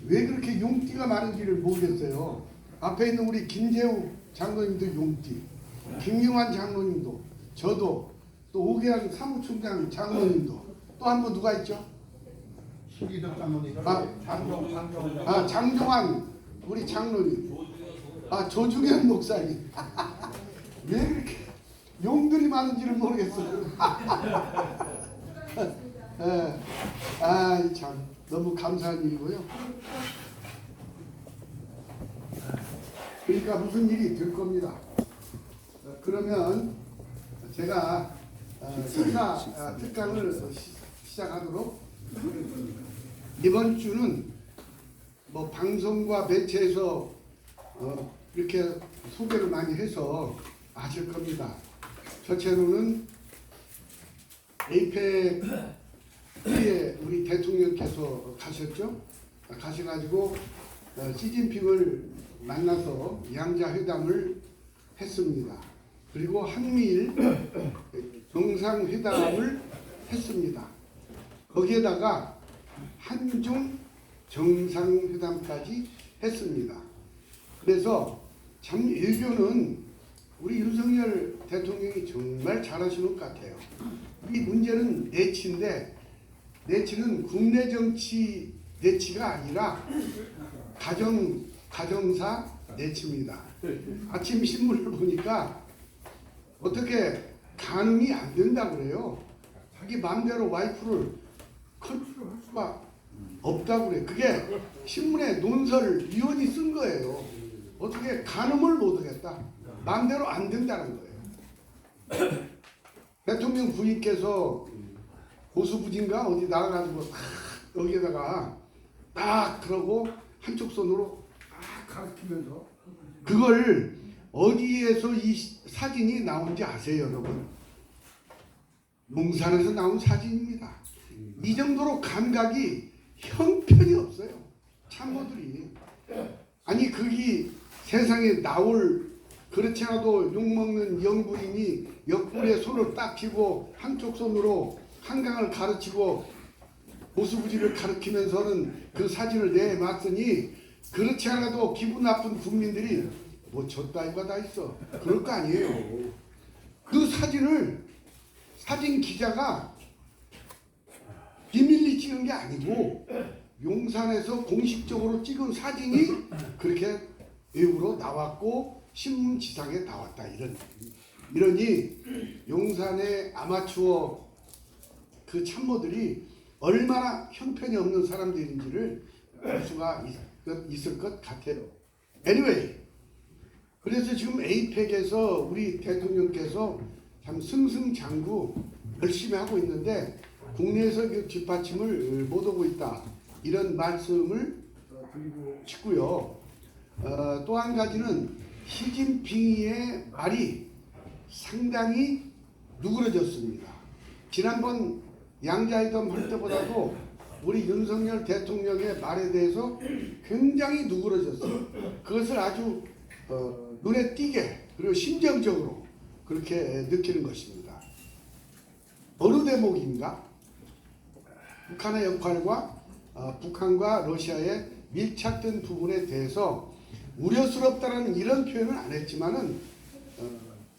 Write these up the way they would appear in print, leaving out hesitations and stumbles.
왜 그렇게 용띠가 많은지를 모르겠어요. 앞에 있는 우리 김재우 장로님도 용띠, 김용환 장로님도, 저도, 또 오계환 사무총장 장로님도, 또 한 분 누가 있죠? 신기덕 장로님. 장종환 우리 장로님, 조중현 목사님. 왜 그렇게 용들이 많은지를 모르겠어요. 참 너무 감사한 일이고요. 그러니까 무슨 일이 될 겁니다. 그러면 제가 시사 특강을 시작하도록 하겠습니다. 이번 주는 뭐 방송과 매체에서 이렇게 소개를 많이 해서 아실 겁니다. 첫째로는 에이펙에 우리 대통령께서 가셨죠. 가셔가지고 시진핑을 만나서 양자회담을 했습니다. 그리고 한미일 정상회담을 했습니다. 거기에다가 한중 정상회담까지 했습니다. 그래서 참 외교는 우리 윤석열 대통령이 정말 잘하시는 것 같아요. 이 문제는 내치인데, 내치는 국내 정치 내치가 아니라 가정사 내치입니다. 아침 신문을 보니까 어떻게 가늠이 안 된다고 그래요. 자기 마음대로 와이프를 컨트롤할 수가 없다고 그래. 그게 신문에 논설 위원이 쓴 거예요. 어떻게 가늠을 못하겠다. 마음대로 안 된다는 거예요. 대통령 부인께서 고수부진가 어디 나가가지고 딱 여기에다가 딱 그러고 한쪽 손으로 딱 가리키면서, 그걸 어디에서 이 사진이 나온지 아세요, 여러분? 용산에서 나온 사진입니다. 이 정도로 감각이 형편이 없어요, 참모들이. 아니 그게 세상에 나올, 그렇지 않아도 욕먹는 영부인이 옆구리에 손을 딱 쥐고 한쪽 손으로 한강을 가르치고 보수부지를 가르치면서는 그 사진을 내놨으니, 그렇지 않아도 기분 나쁜 국민들이 뭐 저 따위가 다 있어 그럴 거 아니에요. 그 사진을 사진 기자가 비밀리 찍은 게 아니고 용산에서 공식적으로 찍은 사진이 그렇게 외부로 나왔고 신문지상에 나왔다. 이러니 용산의 아마추어 그 참모들이 얼마나 형편이 없는 사람들인지를 알 수가 있을 것 같아요. Anyway, 그래서 지금 에이펙에서 우리 대통령께서 참 승승장구 열심히 하고 있는데 국내에서 그 뒷받침을 못 오고 있다, 이런 말씀을 드리고 싶고요. 또 한 가지는 시진핑의 말이 상당히 누그러졌습니다. 지난번 양자회담 할 때보다도 우리 윤석열 대통령의 말에 대해서 굉장히 누그러졌어요. 그것을 아주 눈에 띄게, 그리고 심정적으로 그렇게 느끼는 것입니다. 어느 대목인가? 북한의 역할과 북한과 러시아의 밀착된 부분에 대해서 우려스럽다는 이런 표현은 안 했지만은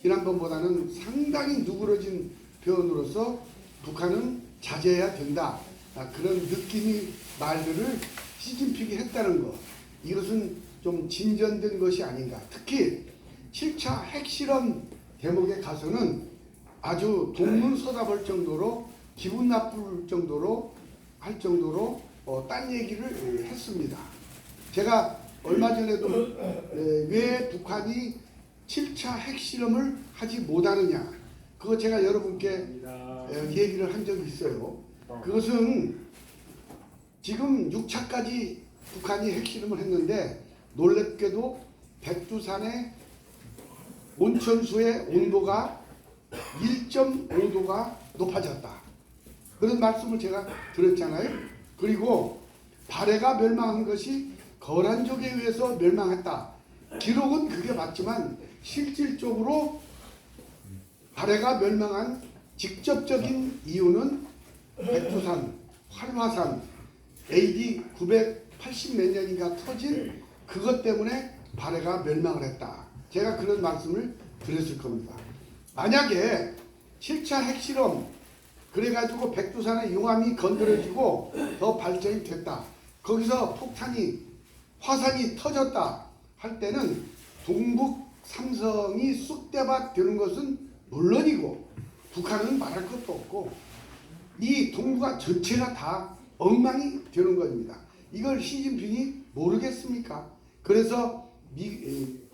지난번보다는 상당히 누그러진 표현으로서 북한은 자제해야 된다, 그런 느낌이 말들을 시진핑이 했다는 것, 이것은 좀 진전된 것이 아닌가. 특히 7차 핵실험 대목에 가서는 아주 동문서답할 정도로, 기분 나쁠 정도로 할 정도로 딴 얘기를 했습니다. 제가 얼마 전에도 왜 북한이 7차 핵실험을 하지 못하느냐, 그거 제가 여러분께 얘기를 한 적이 있어요. 그것은 지금 6차까지 북한이 핵실험을 했는데 놀랍게도 백두산의 온천수의 온도가 1.5도가 높아졌다, 그런 말씀을 제가 드렸잖아요. 그리고 발해가 멸망한 것이 거란족에 의해서 멸망했다. 기록은 그게 맞지만 실질적으로 발해가 멸망한 직접적인 이유는 백두산, 활화산, AD 80 몇 년인가 터진 그것 때문에 발해가 멸망을 했다. 제가 그런 말씀을 드렸을 겁니다. 만약에 7차 핵실험 그래가지고 백두산의 용암이 건드려지고 더 발전이 됐다. 거기서 폭탄이 화산이 터졌다 할 때는 동북 삼성이 쑥대밭 되는 것은 물론이고 북한은 말할 것도 없고 이 동북아 전체가 다 엉망이 되는 겁니다. 이걸 시진핑이 모르겠습니까? 그래서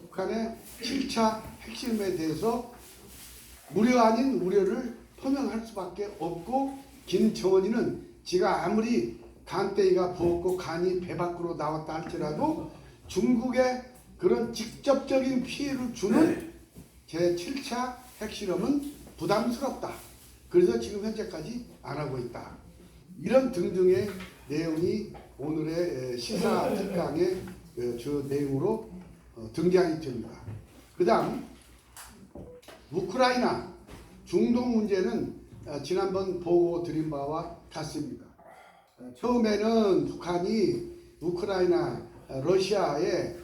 북한의 7차 핵실험에 대해서 우려 아닌 우려를 표명할 수밖에 없고 김정은이는 지가 아무리 간대기가 부었고 간이 배 밖으로 나왔다 할지라도 중국에 그런 직접적인 피해를 주는 제7차 핵실험은 부담스럽다. 그래서 지금 현재까지 안 하고 있다. 이런 등등의 내용이 오늘의 시사 특강의 주 내용으로 등장이 됩니다. 그 다음 우크라이나 중동 문제는 지난번 보고 드린 바와 같습니다. 처음에는 북한이 우크라이나 러시아에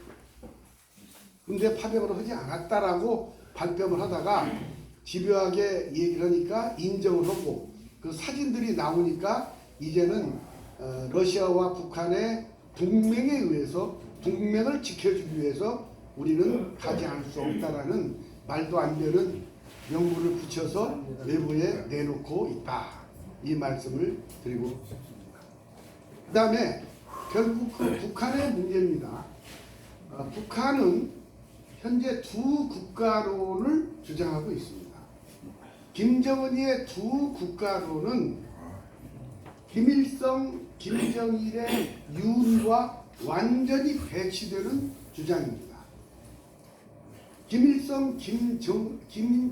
군대 파병을 하지 않았다라고 발뺌을 하다가 집요하게 얘기를 하니까 인정을 하고 그 사진들이 나오니까 이제는 러시아와 북한의 동맹에 의해서 동맹을 지켜주기 위해서 우리는 가지 않을 수 없다라는 말도 안 되는 명분을 붙여서 외부에 내놓고 있다. 이 말씀을 드리고 싶습니다. 그 다음에 결국 그 북한의 문제입니다. 북한은 현재 두 국가론을 주장하고 있습니다. 김정은이의 두 국가론은 김일성, 김정일의 윤과 완전히 배치되는 주장입니다. 김일성,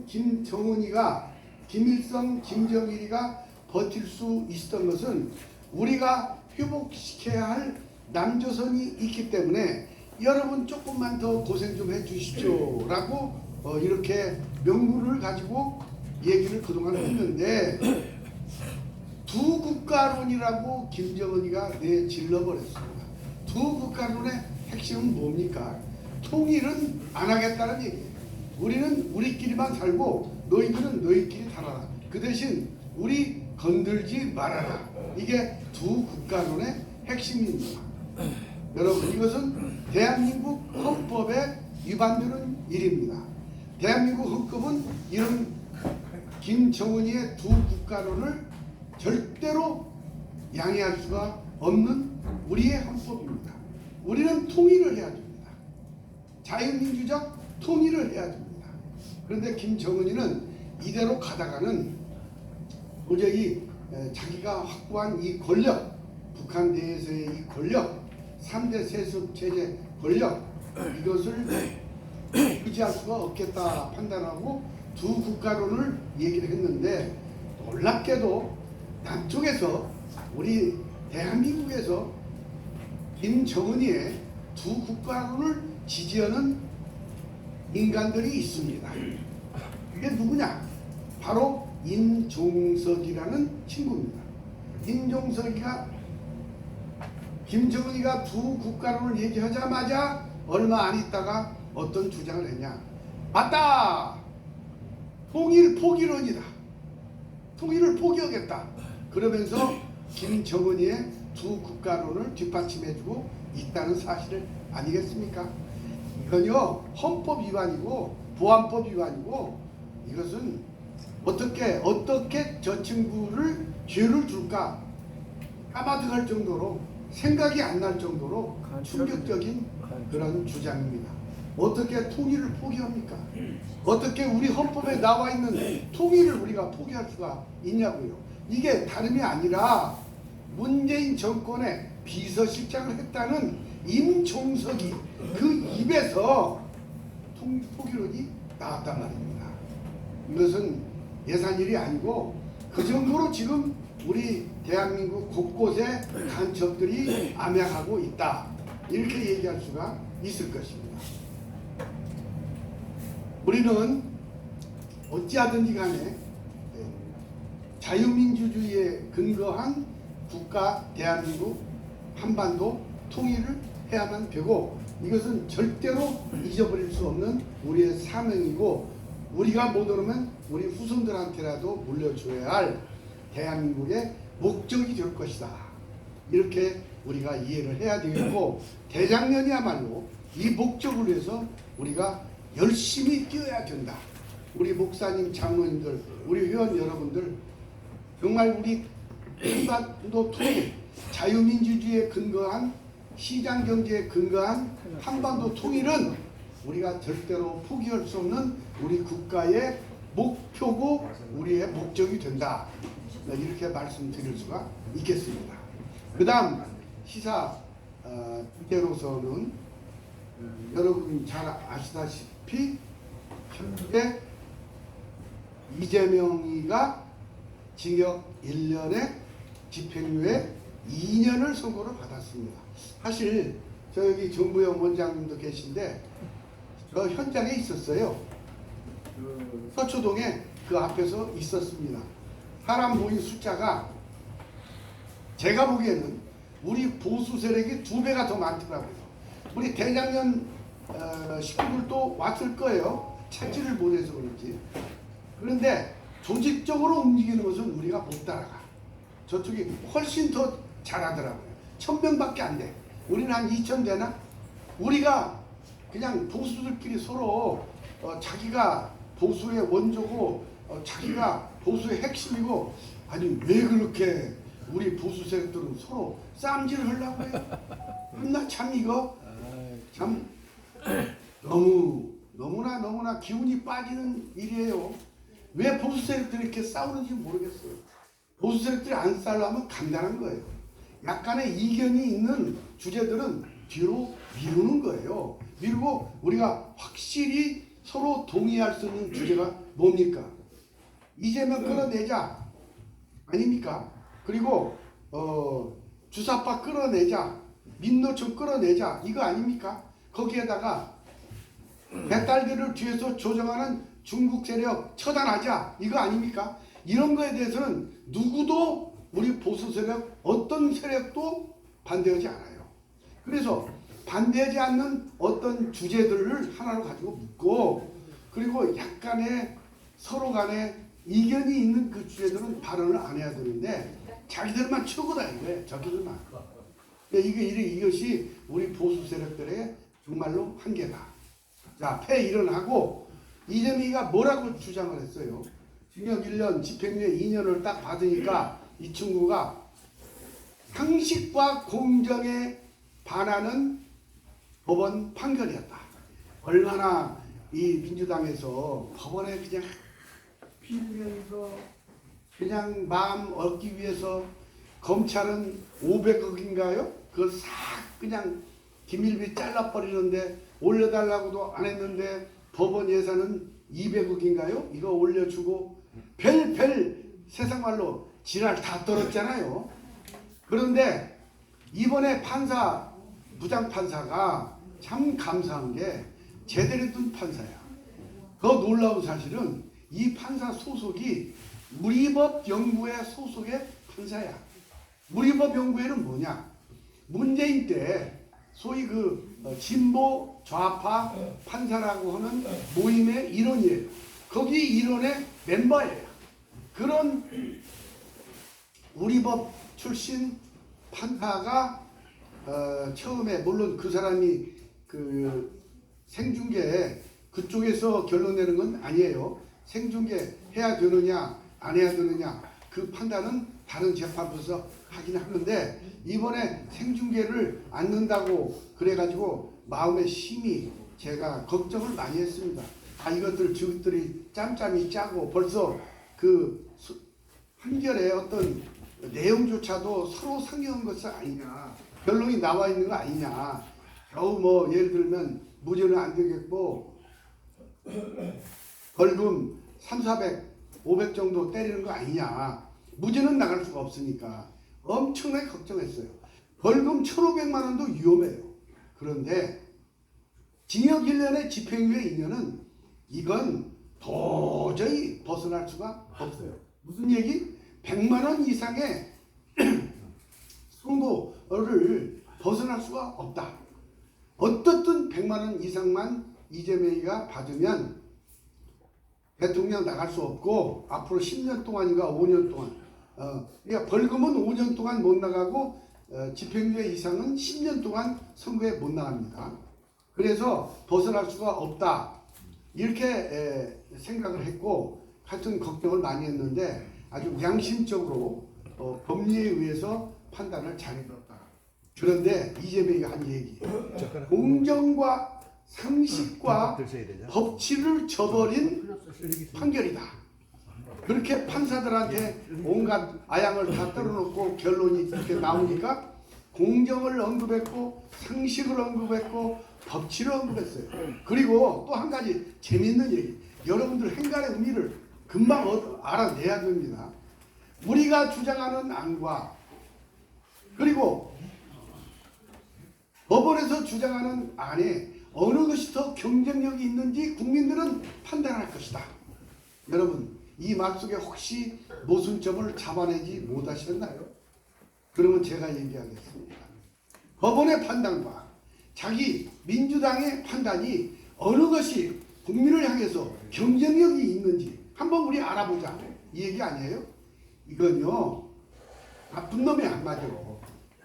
김정은이가 김일성, 김정일이가 버틸 수 있었던 것은 우리가 회복시켜야 할 남조선이 있기 때문에 여러분 조금만 더 고생 좀 해주십시오 라고 이렇게 명분을 가지고 얘기를 그동안 했는데 두 국가론이라고 김정은이가 내질러버렸습니다. 두 국가론의 핵심은 뭡니까? 통일은 안 하겠다는 얘기예요. 우리는 우리끼리만 살고 너희들은 너희끼리 살아라. 그 대신 우리 건들지 말아라. 이게 두 국가론의 핵심입니다. 여러분 이것은 대한민국 헌법에 위반되는 일입니다. 대한민국 헌법은 이런 김정은이의 두 국가론을 절대로 양해할 수가 없는 우리의 헌법입니다. 우리는 통일을 해야 됩니다. 자유민주적 통일을 해야 됩니다. 그런데 김정은이는 이대로 가다가는 도저히 자기가 확보한 이 권력, 북한 내에서의 이 권력, 3대 세습 체제 권력, 이것을 유지할 수가 없겠다 판단하고 두 국가론을 얘기를 했는데 놀랍게도 남쪽에서 우리 대한민국에서 김정은이의 두 국가론을 지지하는 인간들이 있습니다. 이게 누구냐? 바로 임종석이라는 친구입니다. 임종석이가 김정은이가 두 국가론을 얘기하자마자 얼마 안 있다가 어떤 주장을 했냐? 맞다! 통일 포기론이다. 통일을 포기하겠다. 그러면서 김정은이의 두 국가론을 뒷받침해주고 있다는 사실 아니겠습니까? 이건요 헌법 위반이고 보안법 위반이고 이것은 어떻게 저 친구를 죄를 줄까 까마득할 정도로 생각이 안 날 정도로 충격적인 그런 주장입니다. 어떻게 통일을 포기합니까? 어떻게 우리 헌법에 나와 있는 통일을 우리가 포기할 수가 있냐고요. 이게 다름이 아니라 문재인 정권의 비서실장을 했다는 임종석이 그 입에서 통일 포기론이 나왔단 말입니다. 이것은 예산일이 아니고 그 정도로 지금 우리 대한민국 곳곳에 간첩들이 암약하고 있다. 이렇게 얘기할 수가 있을 것입니다. 우리는 어찌하든지 간에 자유민주주의에 근거한 국가 대한민국 한반도 통일을 해야만 되고 이것은 절대로 잊어버릴 수 없는 우리의 사명이고 우리가 못 오르면 우리 후손들한테라도 물려줘야 할 대한민국의 목적이 될 것이다. 이렇게 우리가 이해를 해야 되겠고 대장년이야말로 이 목적을 위해서 우리가 열심히 뛰어야 된다. 우리 목사님, 장로님들, 우리 회원 여러분들 정말 우리 한반도 통일, 자유민주주의에 근거한 시장경제에 근거한 한반도 통일은 우리가 절대로 포기할 수 없는 우리 국가의 목표고 우리의 목적이 된다. 이렇게 말씀드릴 수가 있겠습니다. 그 다음 시사 주제로서는 여러분 잘 아시다시피 현재 이재명이가 징역 1년에 집행유예 2년을 선고를 받았습니다. 사실 저 여기 정부영 원장님도 계신데 저 현장에 있었어요. 서초동에 그 앞에서 있었습니다. 사람 모인 숫자가 제가 보기에는 우리 보수 세력이 2배가 더 많더라고요. 우리 대장년 식구들도 왔을 거예요. 찾지를 못해서 그런지. 그런데 조직적으로 움직이는 것은 우리가 못 따라가. 저쪽이 훨씬 더 잘하더라고요. 1000명밖에 안 돼. 우리는 한 2000 되나? 우리가 그냥 보수들끼리 서로 자기가 보수의 원조고 자기가 보수의 핵심이고 아니 왜 그렇게 우리 보수 세력들은 서로 쌈질을 하려고 해요? 나 참 이거 참 너무나 기운이 빠지는 일이에요. 왜 보수 세력들이 이렇게 싸우는지 모르겠어요. 보수 세력들이 안 싸우려면 간단한 거예요. 약간의 이견이 있는 주제들은 뒤로 미루는 거예요. 미루고 우리가 확실히 서로 동의할 수 있는 주제가 뭡니까? 이재명 끌어내자 아닙니까? 그리고 주사파 끌어내자, 민노총 끌어내자 이거 아닙니까? 거기에다가 배달들을 뒤에서 조정하는 중국 세력 처단하자 이거 아닙니까? 이런 거에 대해서는 누구도 우리 보수 세력 어떤 세력도 반대하지 않아요. 그래서 반대하지 않는 어떤 주제들을 하나로 가지고 묻고 그리고 약간의 서로 간에 이견이 있는 그 주제들은 발언을 안 해야 되는데 자기들만 최고다 이거예요. 저기들만. 이것이 우리 보수 세력들의 정말로 한계다. 자, 폐일원하고 이재명이가 뭐라고 주장을 했어요? 징역 1년, 집행유예 2년을 딱 받으니까 이 친구가 상식과 공정에 반하는 법원 판결이었다. 얼마나 이 민주당에서 법원에 그냥 빌면서 그냥 마음 얻기 위해서 검찰은 500억인가요? 그걸 싹 그냥 기밀비 잘라버리는데 올려달라고도 안 했는데 법원 예산은 200억인가요? 이거 올려주고 별 세상 말로 지랄 다 떨었잖아요. 그런데 이번에 판사 부장판사가 참 감사한 게 제대로 된 판사야. 더 놀라운 사실은 이 판사 소속이 우리법연구회 소속의 판사야. 우리법연구회는 뭐냐? 문재인 때 소위 그 진보 좌파 판사라고 하는 모임의 일원이에요. 거기 일원의 멤버예요. 그런 우리법 출신 판사가 처음에 물론 그 사람이 그 생중계 그쪽에서 결론 내는 건 아니에요. 생중계 해야 되느냐 안 해야 되느냐 그 판단은 다른 재판부에서 하긴 하는데 이번에 생중계를 안 넣는다고 그래가지고 마음에 심히 제가 걱정을 많이 했습니다. 아 이것들 저것들이 짬짬이 짜고 벌써 그 판결의 어떤 내용조차도 서로 상의한 것이 아니냐 결론이 나와 있는 거 아니냐 겨우 뭐 예를 들면 무죄는 안 되겠고 벌금 300, 500 정도 때리는 거 아니냐 무죄는 나갈 수가 없으니까 엄청나게 걱정했어요. 벌금 1,500만 원도 위험해요. 그런데 징역 1년에 집행유예 2년은 이건 도저히 벗어날 수가 없어요. 무슨 얘기? 100만 원 이상의 선고를 벗어날 수가 없다. 어떻든 100만 원 이상만 이재명이가 받으면 대통령 나갈 수 없고 앞으로 10년 동안인가 5년 동안 그러니까 벌금은 5년 동안 못 나가고 집행유예 이상은 10년 동안 선거에 못 나갑니다. 그래서 벗어날 수가 없다. 이렇게 생각을 했고 하여튼 걱정을 많이 했는데 아주 양심적으로 법리에 의해서 판단을 잘해줬다. 그런데 이재명이가 한 얘기 공정과 상식과 법치를 저버린 판결이다. 그렇게 판사들한테 온갖 아양을 다 떨어놓고 결론이 이렇게 나오니까 공정을 언급했고 상식을 언급했고 법치를 언급했어요. 그리고 또 한 가지 재밌는 얘기. 여러분들 행간의 의미를 금방 알아내야 됩니다. 우리가 주장하는 안과 그리고 법원에서 주장하는 안에 어느 것이 더 경쟁력이 있는지 국민들은 판단할 것이다. 여러분 이 말 속에 혹시 모순점을 잡아내지 못하셨나요? 그러면 제가 얘기하겠습니다. 법원의 판단과 자기 민주당의 판단이 어느 것이 국민을 향해서 경쟁력이 있는지 한번 우리 알아보자. 이 얘기 아니에요? 이건요 나쁜 놈이 안 맞아.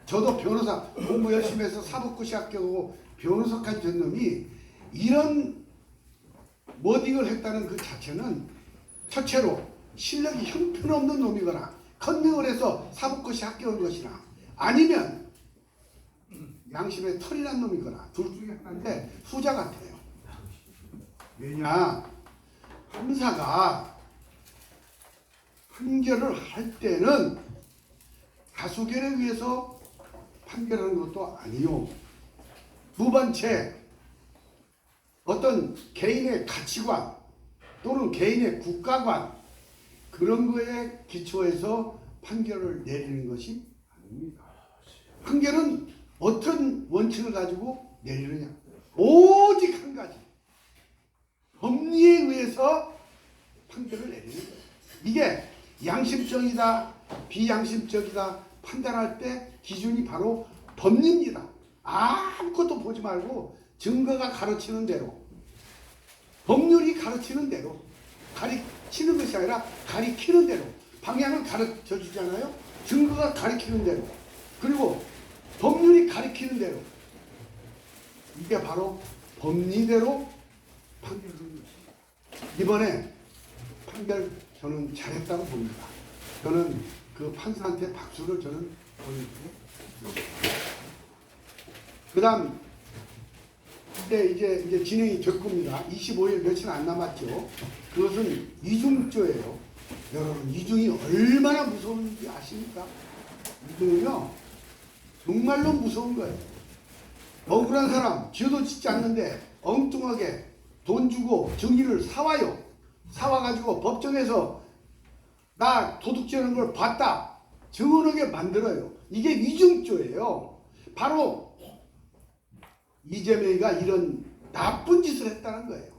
저도 변호사 공부 열심히 해서 사법고시 합격하고 변호사까지 된 놈이 이런 워딩을 했다는 그 자체는 첫째로 실력이 형편없는 놈이거나 컨닝을 해서 사법고시 합격한 것이나 아니면 양심에 털이 난 놈이거나 둘 중에 하나인데 후자 같아요. 왜냐 판사가 판결을 할 때는 다수결에 의해서 판결하는 것도 아니요. 두 번째 어떤 개인의 가치관 또는 개인의 국가관 그런 거에 기초해서 판결을 내리는 것이 아닙니다. 판결은 어떤 원칙을 가지고 내리느냐 오직 한 가지 법리에 의해서 판결을 내리는 거예요. 이게 양심적이다 비양심적이다 판단할 때 기준이 바로 법리입니다. 아무것도 보지 말고 증거가 가르치는 대로 법률이 가르치는 대로 가르치는 것이 아니라 가리키는 대로 방향을 가르쳐 주잖아요. 증거가 가리키는 대로 그리고 법률이 가리키는 대로 이게 바로 법리대로 판결하는 것입니다. 이번에 판결 저는 잘했다고 봅니다. 저는 그 판사한테 박수를 저는 보내주고 그 다음 이제 진행이 될 겁니다. 25일 며칠 안 남았죠. 그것은 이중죄예요. 여러분 이중이 얼마나 무서운지 아십니까? 이중은요 정말로 무서운 거예요. 억울한 사람 죄도 짓지 않는데 엉뚱하게 돈 주고 증인을 사와요. 사와가지고 법정에서 나 도둑질하는 걸 봤다 증언하게 만들어요. 이게 위증죄예요. 바로 이재명이가 이런 나쁜 짓을 했다는 거예요.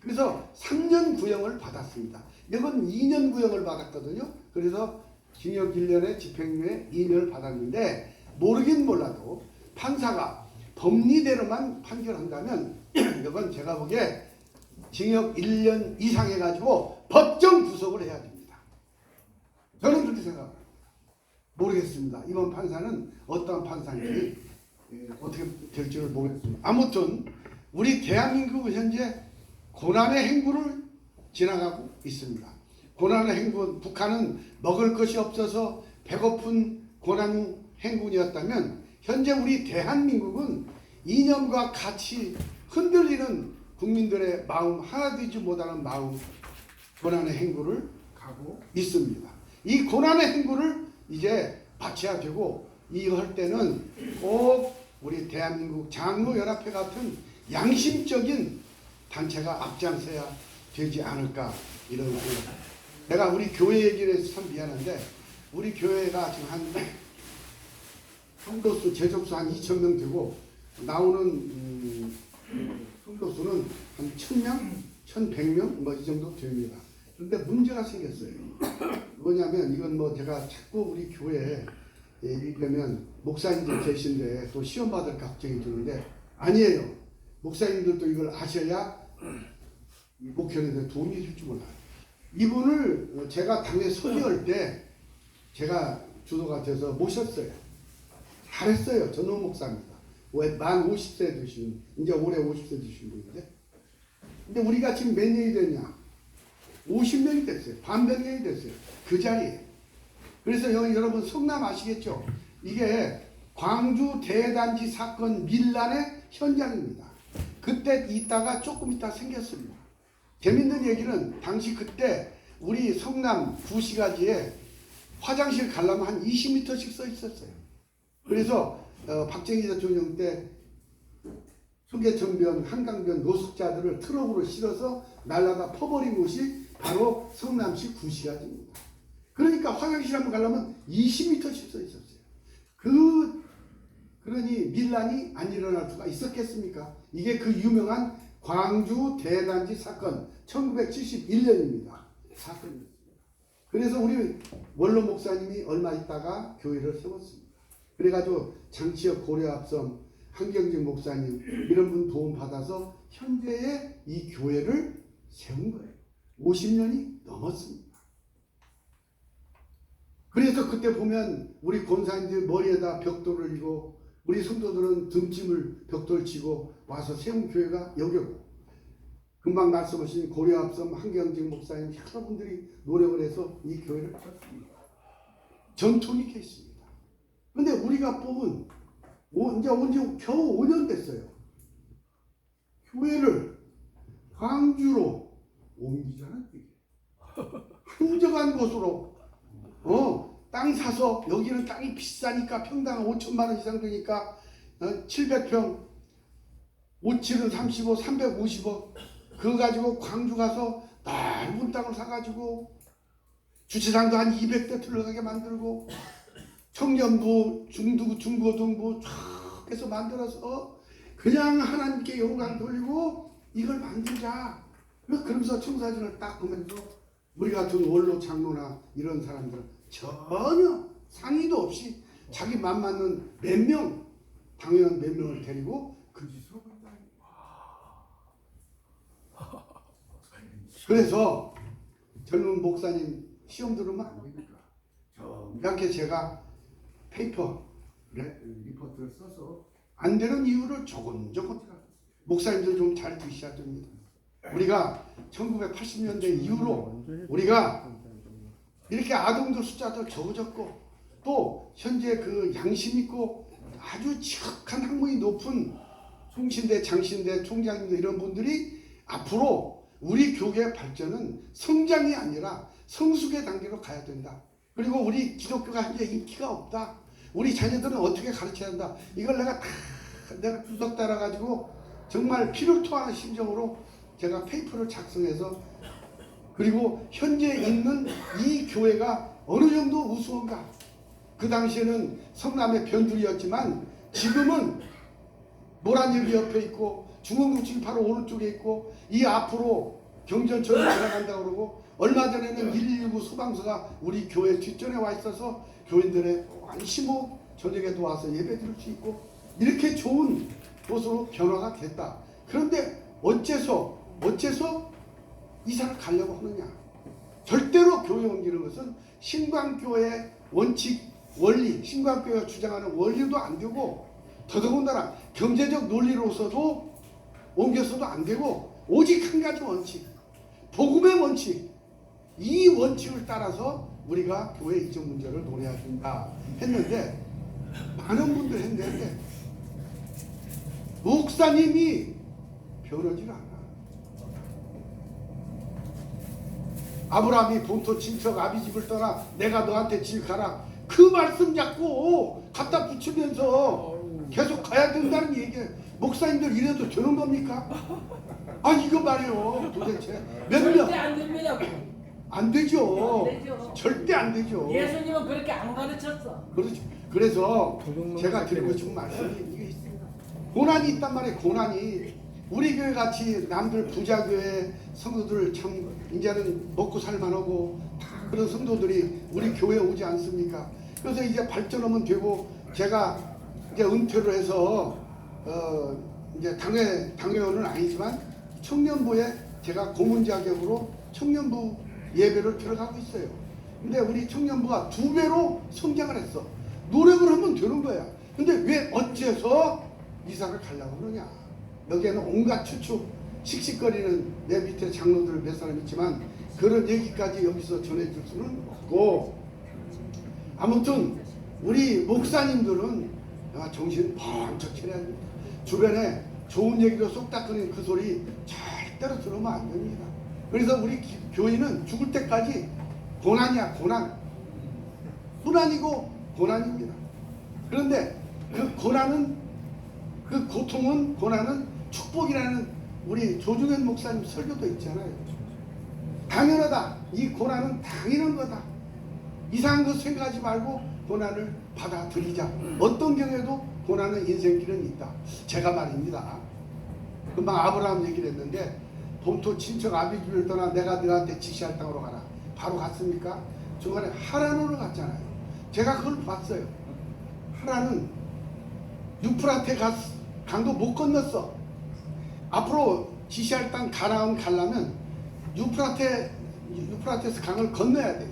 그래서 3년 구형을 받았습니다. 이건 2년 구형을 받았거든요. 그래서 징역 1년에 집행유예 2년을 받았는데 모르긴 몰라도 판사가 법리대로만 판결한다면 이건 제가 보기에 징역 1년 이상 해가지고 법정 구속을 해야 됩니다. 저는 그렇게 생각합니다. 모르겠습니다. 이번 판사는 어떠한 판사인지 어떻게 될지를 모르겠습니다. 아무튼 우리 대한민국은 현재 고난의 행군을 지나가고 있습니다. 고난의 행군, 북한은 먹을 것이 없어서 배고픈 고난 행군이었다면 현재 우리 대한민국은 이념과 같이 흔들리는 국민들의 마음 하나 되지 못하는 마음 고난의 행군을 가고 있습니다. 이 고난의 행군을 이제 바쳐야 되고 이거 할 때는 꼭 우리 대한민국 장로연합회 같은 양심적인 단체가 앞장서야 되지 않을까 이런 생각. 내가 우리 교회 얘기를 해서 참 미안한데 우리 교회가 지금 한 성도수 재접수 한 2,000명 되고 나오는 성도수는 한 1,000명, 1,100명 뭐 이 정도 됩니다. 그런데 문제가 생겼어요. 뭐냐면 이건 뭐 제가 자꾸 우리 교회에 이러면 목사님들 계신데 또 시험 받을 걱정이 드는데 아니에요. 목사님들도 이걸 아셔야 이 목회하는데 도움이 될 줄 몰라요. 이분을 제가 당에 소개할 때 제가 주도가 돼서 모셨어요. 잘했어요. 전호 목사입니다. 만 50세 되신, 이제 올해 50세 되신 분인데, 근데 우리가 지금 몇 년이 됐냐? 50년이 됐어요. 반백 년이 됐어요. 그 자리에. 그래서 여러분 성남 아시겠죠? 이게 광주 대단지 사건 밀란의 현장입니다. 그때 있다가 조금 있다 생겼습니다. 재밌는 얘기는 당시 그때 우리 성남 구시가지에 화장실 가려면 한 20m씩 써 있었어요. 그래서 박정희 대통령 때 소계천변, 한강변 노숙자들을 트럭으로 실어서 날라다 퍼버린 곳이 바로 성남시 구시가지입니다. 그러니까 화장실 한번 가려면 20m씩 써 있었어요. 그러니 밀란이 안 일어날 수가 있었겠습니까? 이게 그 유명한 광주 대단지 사건 1971년입니다. 사건이었습니다. 그래서 우리 원로 목사님이 얼마 있다가 교회를 세웠습니다. 그래가지고 장치혁 고려합성 한경직 목사님 이런 분 도움 받아서 현재의 이 교회를 세운 거예요. 50년이 넘었습니다. 그래서 그때 보면 우리 권사님들 머리에다 벽돌을 이고 우리 성도들은 등짐을 벽돌 치고 와서 세운 교회가 여기고 금방 말씀하신 고려합성 한경직 목사님 여러분들이 노력을 해서 이 교회를 쳤습니다. 전통이 계십니다. 근데 우리가 뽑은 이제 겨우 5년 됐어요. 교회를 광주로 옮기자는 얘기예요. 한적한 곳으로 땅 사서 여기는 땅이 비싸니까 평당 5천만 원 이상 되니까 700평 57은 35, 350억 그거 가지고 광주 가서 넓은 땅을 사가지고 주차장도 한 200대 들어가게 만들고 청년부, 중고등부 쫙 해서 만들어서 그냥 하나님께 영광 돌리고 이걸 만들자. 그러면서 청사진을 딱 보면서 우리 같은 원로 장로나 이런 사람들은 전혀 상의도 없이 자기 맘 맞는 몇 명, 당연 몇 명을 데리고 그 짓으로 간다. 그래서 젊은 목사님 시험 들으면 안 됩니까? 이렇게 제가 페이퍼 리포트를 써서 안 되는 이유를 조곤조곤 목사님들 좀 잘 드셔야 됩니다. 우리가 1980년대 이후로 우리가 이렇게 아동들 숫자도 적어졌고 또 현재 그 양심 있고 아주 지극한 학문이 높은 송신대, 장신대, 총장님들 이런 분들이 앞으로 우리 교계의 발전은 성장이 아니라 성숙의 단계로 가야 된다. 그리고 우리 기독교가 현재 인기가 없다. 우리 자녀들은 어떻게 가르쳐야 한다. 이걸 내가 구석 따라가지고 정말 피를 토하는 심정으로 제가 페이퍼를 작성해서 그리고 현재 있는 이 교회가 어느 정도 우수한가. 그 당시에는 성남의 변두리였지만 지금은 노란역이 옆에 있고 중앙동층이 바로 오른쪽에 있고 이 앞으로 경전처럼 지나간다고 그러고 얼마 전에는 119 소방서가 우리 교회 뒷전에 와 있어서 교인들의 안심호 저녁에도 와서 예배 드릴 수 있고 이렇게 좋은 곳으로 변화가 됐다. 그런데 어째서 이사를 가려고 하느냐. 절대로 교회 옮기는 것은 신광교회의 원칙, 원리, 신광교회가 주장하는 원리도 안 되고 더더군다나 경제적 논리로서도 옮겨서도 안 되고 오직 한 가지 원칙, 복음의 원칙, 이 원칙을 따라서 우리가 교회 이전 문제를 논해야 된다 했는데 많은 분들 했는데 목사님이 변하지가 않아. 아브라함이 본토 친척 아비집을 떠나 내가 너한테 질 가라. 그 말씀 자꾸 갖다 붙이면서 계속 가야 된다는 얘기예요. 목사님들 이래도 되는 겁니까? 아 이거 말이에요. 도대체 몇 명? 절대 안 됩니다. 안 되죠. 안 되죠. 절대 안 되죠. 예수님은 그렇게 안 가르쳤어. 그렇죠. 그래서 제가 드리고 싶은 말씀이 이게 있습니다. 고난이 있단 말이에요. 고난이 우리 교회 같이 남들 부자 교회 성도들 참 이제는 먹고 살만하고 다 그런 성도들이 우리 교회에 오지 않습니까? 그래서 이제 발전하면 되고 제가 이제 은퇴를 해서 이제 당회원은 아니지만 청년부에 제가 고문 자격으로 청년부 예배를 들어가고 있어요. 근데 우리 청년부가 2배로 성장을 했어. 노력을 하면 되는 거야. 근데 왜 어째서 이사를 가려고 그러냐? 여기에는 온갖 추측, 씩씩거리는 내 밑에 장로들 몇 사람 있지만 그런 얘기까지 여기서 전해줄 수는 없고, 아무튼 우리 목사님들은 정신 번쩍 차려야 됩니다. 주변에 좋은 얘기로 쏙 닦으는 그 소리 절대로 들으면 안 됩니다. 그래서 우리 교인은 죽을 때까지 고난이야, 고난. 고난이고 고난입니다. 그런데 그 고난은, 그 고통은, 고난은 축복이라는 우리 조중현 목사님 설교도 있잖아요. 당연하다. 이 고난은 당연한 거다. 이상한 거 생각하지 말고 고난을 받아들이자. 어떤 경우에도 고난은 인생길은 있다. 제가 말입니다. 금방 아브라함 얘기를 했는데 본토 친척 아비집을 떠나 내가 너한테 지시할 땅으로 가라. 바로 갔습니까? 중간에 하란으로 갔잖아요. 제가 그걸 봤어요. 하란은 유프라테 강도 못 건넜어. 앞으로 지시할 땅 가나안 가려면 유프라테스 강을 건너야 돼요.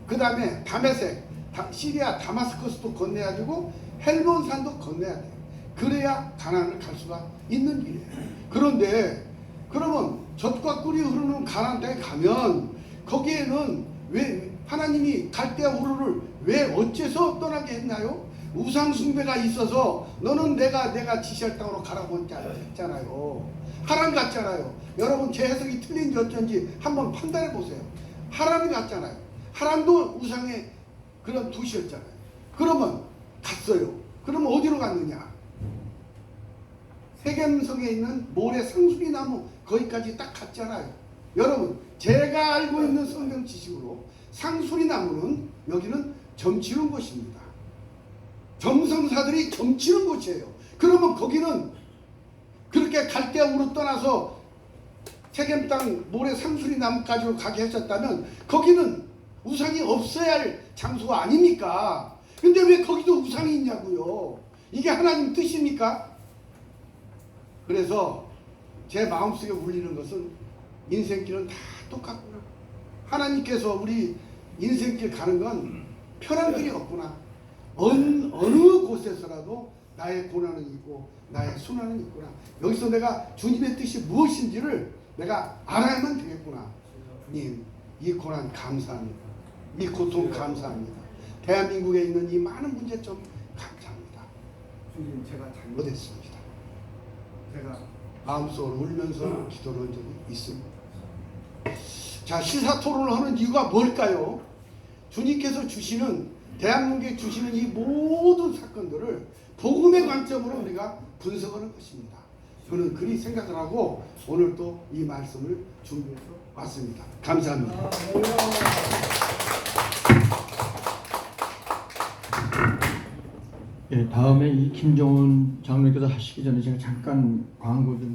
그 다음에 다메섹, 시리아 다마스커스도 건너야 되고 헬몬산도 건너야 돼요. 그래야 가나안을 갈 수가 있는 길이에요. 그런데 그러면 젖과 꿀이 흐르는 가나안 땅에 가면 거기에는 왜 하나님이 갈대아 우르를 왜 어째서 떠나게 했나요? 우상 숭배가 있어서 너는 내가 지시할 땅으로 가라고 했잖아요. 하란 갔잖아요. 여러분 제 해석이 틀린지 어쩐지 한번 판단해 보세요. 하란이 갔잖아요. 하란도 우상의 그런 도시였잖아요. 그러면 갔어요. 그러면 어디로 갔느냐? 세겜성에 있는 모래 상수리 나무 거기까지 딱 갔잖아요. 여러분 제가 알고 있는 성경 지식으로 상수리 나무는 여기는 점치는 곳입니다. 점성사들이 점치는 곳이에요. 그러면 거기는 그렇게 갈대아우로 떠나서 세겜 땅 모래 상수리 나무까지로 가게 하셨다면 거기는 우상이 없어야 할 장소가 아닙니까? 근데 왜 거기도 우상이 있냐고요? 이게 하나님 뜻입니까? 그래서 제 마음속에 울리는 것은 인생길은 다 똑같구나. 하나님께서 우리 인생길 가는 건 편한 길이 없구나. 어느 곳에서라도 나의 고난은 있고 나의 순환은 있구나. 여기서 내가 주님의 뜻이 무엇인지를 내가 알아야만 되겠구나. 주님, 이 고난 감사합니다. 이 고통 감사합니다. 대한민국에 있는 이 많은 문제점 감사합니다. 주님, 제가 잘못했습니다. 제가 마음속으로 울면서 기도를 한 적이 있습니다. 자, 시사토론을 하는 이유가 뭘까요? 주님께서 주시는, 대한민국에 주시는 이 모든 사건들을 복음의 관점으로 우리가 분석하는 것입니다. 저는 그리 생각을 하고 오늘 또 이 말씀을 준비해서 왔습니다. 감사합니다. 예, 다음에 이 김정은 장로님께서 하시기 전에 제가 잠깐 광고 좀